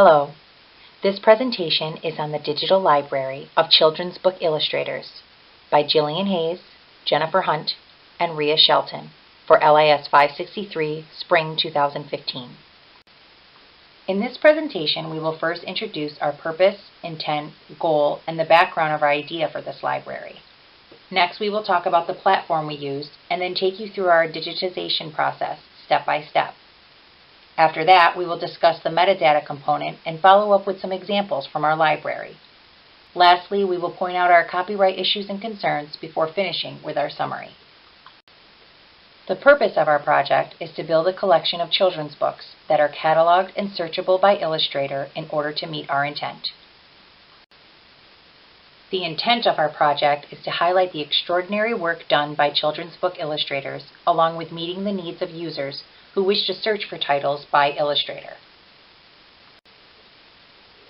Hello. This presentation is on the Digital Library of Children's Book Illustrators by Jillian Hayes, Jennifer Hunt, and Rhea Shelton for LIS563 Spring 2015. In this presentation, we will first introduce our purpose, intent, goal, and the background of our idea for this library. Next, we will talk about the platform we used and then take you through our digitization process step by step. After that, we will discuss the metadata component and follow up with some examples from our library. Lastly, we will point out our copyright issues and concerns before finishing with our summary. The purpose of our project is to build a collection of children's books that are cataloged and searchable by Illustrator in order to meet our intent. The intent of our project is to highlight the extraordinary work done by children's book illustrators, along with meeting the needs of users who wish to search for titles by Illustrator.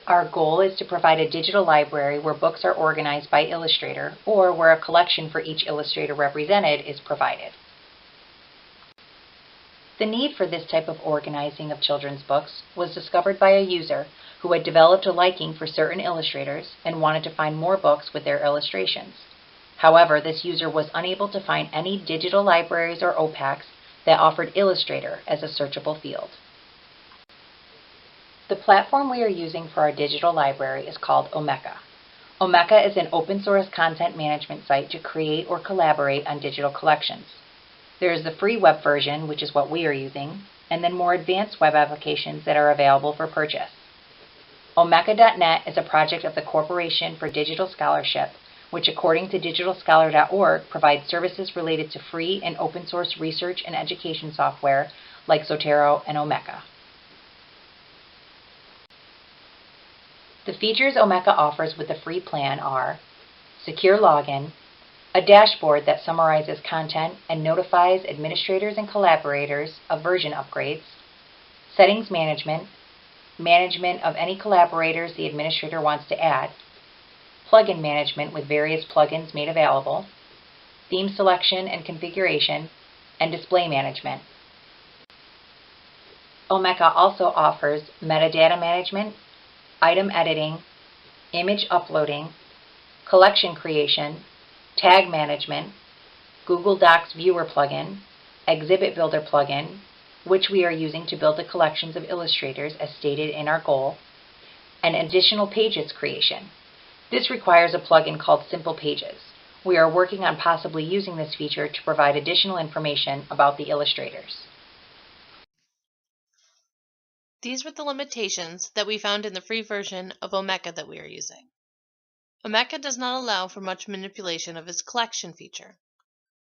Our goal is to provide a digital library where books are organized by Illustrator or where a collection for each illustrator represented is provided. The need for this type of organizing of children's books was discovered by a user who had developed a liking for certain illustrators and wanted to find more books with their illustrations. However, this user was unable to find any digital libraries or OPACs that offered Illustrator as a searchable field. The platform we are using for our digital library is called Omeka. Omeka is an open source content management site to create or collaborate on digital collections. There is the free web version, which is what we are using, and then more advanced web applications that are available for purchase. Omeka.net is a project of the Corporation for Digital Scholarship, which according to digitalscholar.org provides services related to free and open source research and education software like Zotero and Omeka. The features Omeka offers with the free plan are secure login, a dashboard that summarizes content and notifies administrators and collaborators of version upgrades, settings management, management of any collaborators the administrator wants to add, plugin management with various plugins made available, theme selection and configuration, and display management. Omeka also offers metadata management, item editing, image uploading, collection creation, tag management, Google Docs Viewer plugin, Exhibit Builder plugin, which we are using to build the collections of illustrators as stated in our goal, and additional pages creation. This requires a plugin called Simple Pages. We are working on possibly using this feature to provide additional information about the illustrators. These were the limitations that we found in the free version of Omeka that we are using. Omeka does not allow for much manipulation of its collection feature.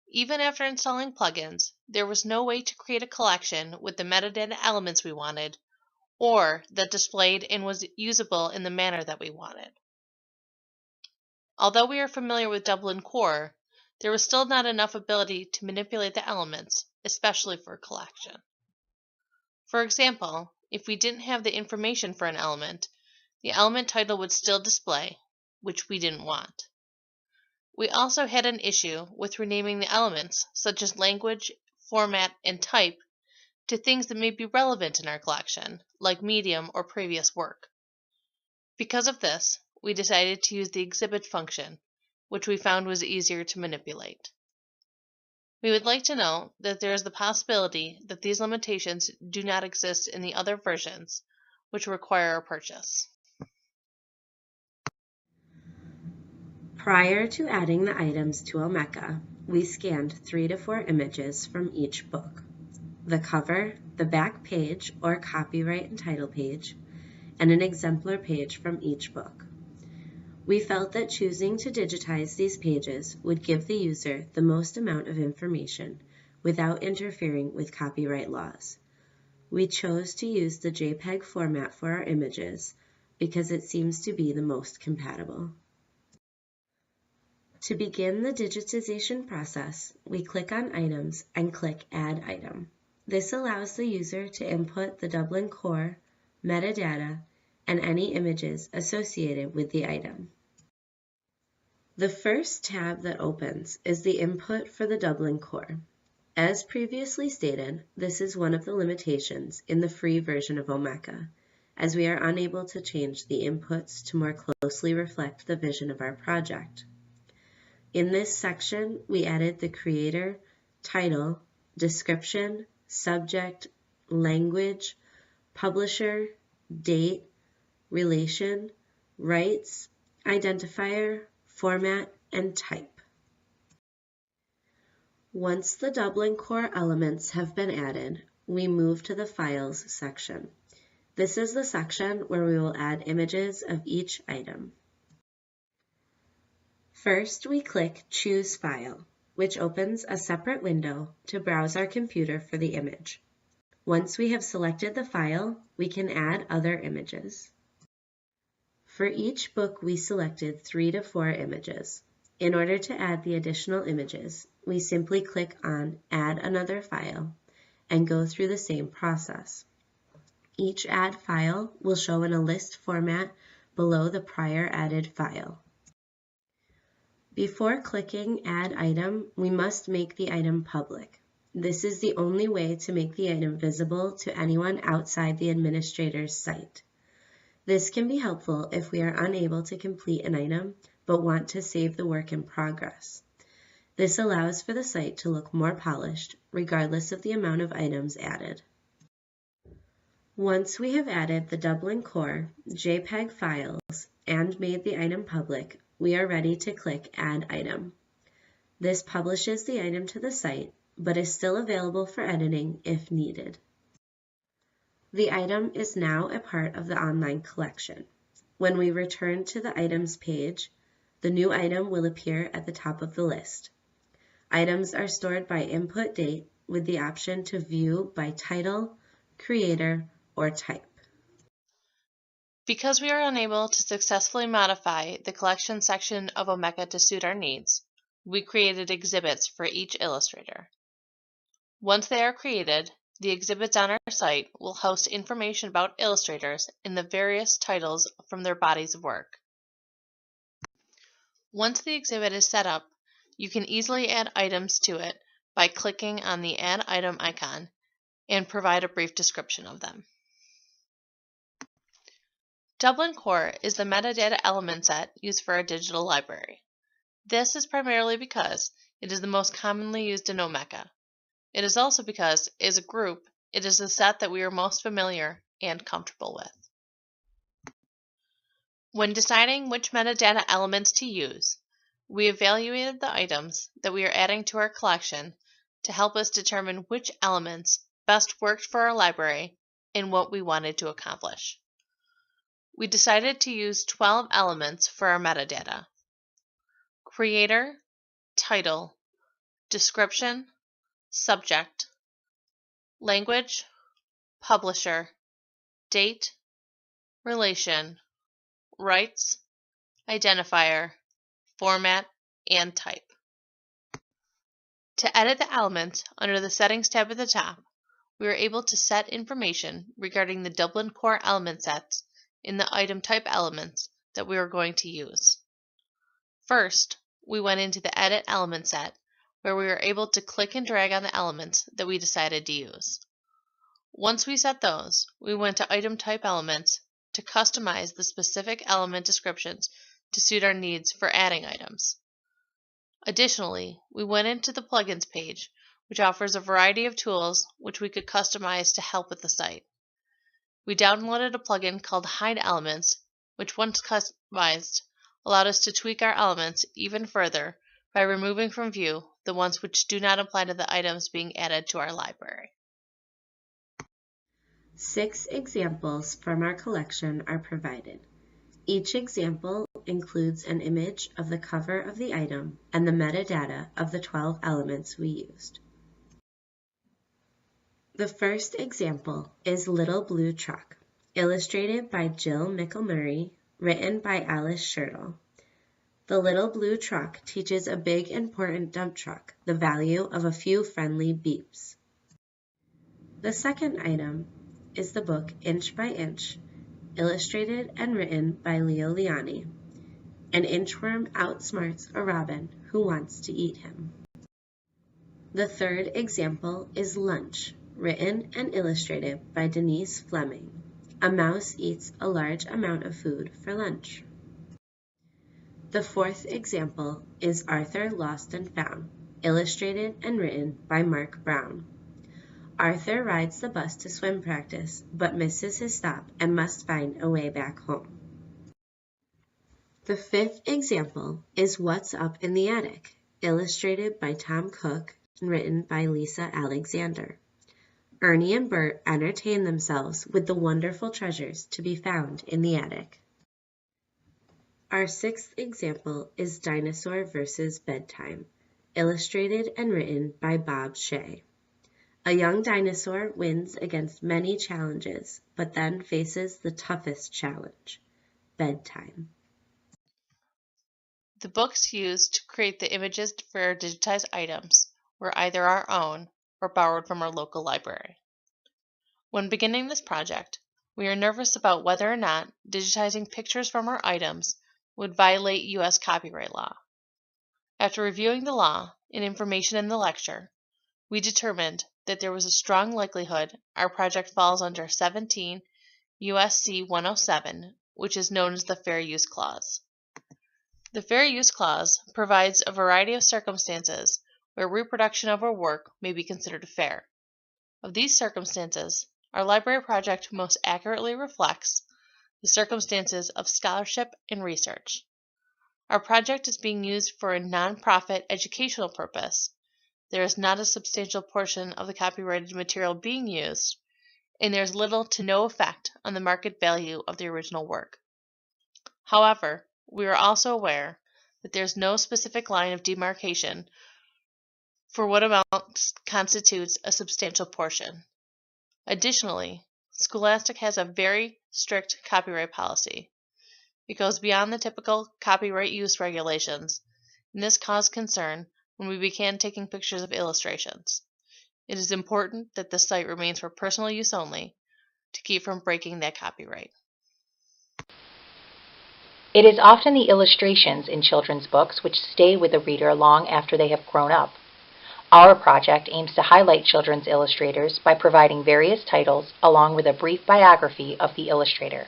Even after installing plugins, there was no way to create a collection with the metadata elements we wanted, or that displayed and was usable in the manner that we wanted. Although we are familiar with Dublin Core, there was still not enough ability to manipulate the elements, especially for a collection. For example, if we didn't have the information for an element, the element title would still display, which we didn't want. We also had an issue with renaming the elements, such as language, format, and type, to things that may be relevant in our collection, like medium or previous work. Because of this, we decided to use the exhibit function, which we found was easier to manipulate. We would like to note that there is the possibility that these limitations do not exist in the other versions, which require a purchase. Prior to adding the items to Omeka, we scanned 3 to 4 images from each book: the cover, the back page or copyright and title page, and an exemplar page from each book. We felt that choosing to digitize these pages would give the user the most amount of information without interfering with copyright laws. We chose to use the JPEG format for our images because it seems to be the most compatible. To begin the digitization process, we click on Items and click Add Item. This allows the user to input the Dublin Core, metadata, and any images associated with the item. The first tab that opens is the input for the Dublin Core. As previously stated, this is one of the limitations in the free version of Omeka. as we are unable to change the inputs to more closely reflect the vision of our project. In this section, we added the creator, title, description, subject, language, publisher, date, relation, rights, identifier, format, and type. Once the Dublin Core elements have been added, we move to the Files section. This is the section where we will add images of each item. First, we click Choose File, which opens a separate window to browse our computer for the image. Once we have selected the file, we can add other images. For each book, we selected 3 to 4 images. In order to add the additional images, we simply click on Add Another File and go through the same process. Each add file will show in a list format below the prior added file. Before clicking Add Item, we must make the item public. This is the only way to make the item visible to anyone outside the administrator's site. This can be helpful if we are unable to complete an item but want to save the work in progress. This allows for the site to look more polished, regardless of the amount of items added. Once we have added the Dublin Core JPEG files and made the item public, we are ready to click Add Item. This publishes the item to the site, but is still available for editing if needed. The item is now a part of the online collection. When we return to the Items page, the new item will appear at the top of the list. Items are stored by input date with the option to view by title, creator, or type. Because we are unable to successfully modify the collection section of Omeka to suit our needs, we created exhibits for each illustrator. Once they are created, the exhibits on our site will host information about illustrators in the various titles from their bodies of work. Once the exhibit is set up, you can easily add items to it by clicking on the Add Item icon and provide a brief description of them. Dublin Core is the metadata element set used for our digital library. This is primarily because it is the most commonly used in Omeka. It is also because, as a group, it is the set that we are most familiar and comfortable with. When deciding which metadata elements to use, we evaluated the items that we are adding to our collection to help us determine which elements best worked for our library and what we wanted to accomplish. We decided to use 12 elements for our metadata: creator, title, description, subject, language, publisher, date, relation, rights, identifier, format, and type. To edit the elements under the Settings tab at the top, we are able to set information regarding the Dublin Core element sets in the item type elements that we are going to use. First, we went into the Edit Element Set, where we were able to click and drag on the elements that we decided to use. Once we set those, we went to Item Type Elements to customize the specific element descriptions to suit our needs for adding items. Additionally, we went into the Plugins page, which offers a variety of tools which we could customize to help with the site. We downloaded a plugin called Hide Elements, which once customized, allowed us to tweak our elements even further by removing from view the ones which do not apply to the items being added to our library. 6 examples from our collection are provided. Each example includes an image of the cover of the item and the metadata of the 12 elements we used. The first example is Little Blue Truck, illustrated by Jill McElmurray, written by Alice Schertle. The Little Blue Truck teaches a big important dump truck the value of a few friendly beeps. The second item is the book Inch by Inch, illustrated and written by Leo Liani. An inchworm outsmarts a robin who wants to eat him. The third example is Lunch, written and illustrated by Denise Fleming. A mouse eats a large amount of food for lunch. The fourth example is Arthur Lost and Found, illustrated and written by Mark Brown. Arthur rides the bus to swim practice, but misses his stop and must find a way back home. The fifth example is What's Up in the Attic, illustrated by Tom Cook and written by Lisa Alexander. Ernie and Bert entertain themselves with the wonderful treasures to be found in the attic. Our sixth example is Dinosaur vs. Bedtime, illustrated and written by Bob Shea. A young dinosaur wins against many challenges, but then faces the toughest challenge, bedtime. The books used to create the images for our digitized items were either our own or borrowed from our local library. When beginning this project, we are nervous about whether or not digitizing pictures from our items would violate U.S. copyright law. After reviewing the law and information in the lecture, we determined that there was a strong likelihood our project falls under 17 U.S.C. 107, which is known as the Fair Use Clause. The Fair Use Clause provides a variety of circumstances where reproduction of a work may be considered fair. Of these circumstances, our library project most accurately reflects the circumstances of scholarship and research. Our project is being used for a nonprofit educational purpose. There is not a substantial portion of the copyrighted material being used, and there is little to no effect on the market value of the original work. However, we are also aware that there is no specific line of demarcation for what amount constitutes a substantial portion. Additionally, Scholastic has a very strict copyright policy. It goes beyond the typical copyright use regulations, and this caused concern when we began taking pictures of illustrations. It is important that the site remains for personal use only to keep from breaking that copyright. It is often the illustrations in children's books which stay with the reader long after they have grown up. Our project aims to highlight children's illustrators by providing various titles along with a brief biography of the illustrator.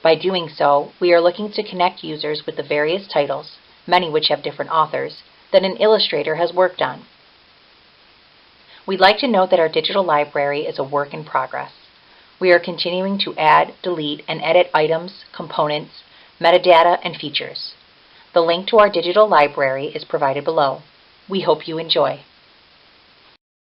By doing so, we are looking to connect users with the various titles, many which have different authors, that an illustrator has worked on. We'd like to note that our digital library is a work in progress. We are continuing to add, delete, and edit items, components, metadata, and features. The link to our digital library is provided below. We hope you enjoy.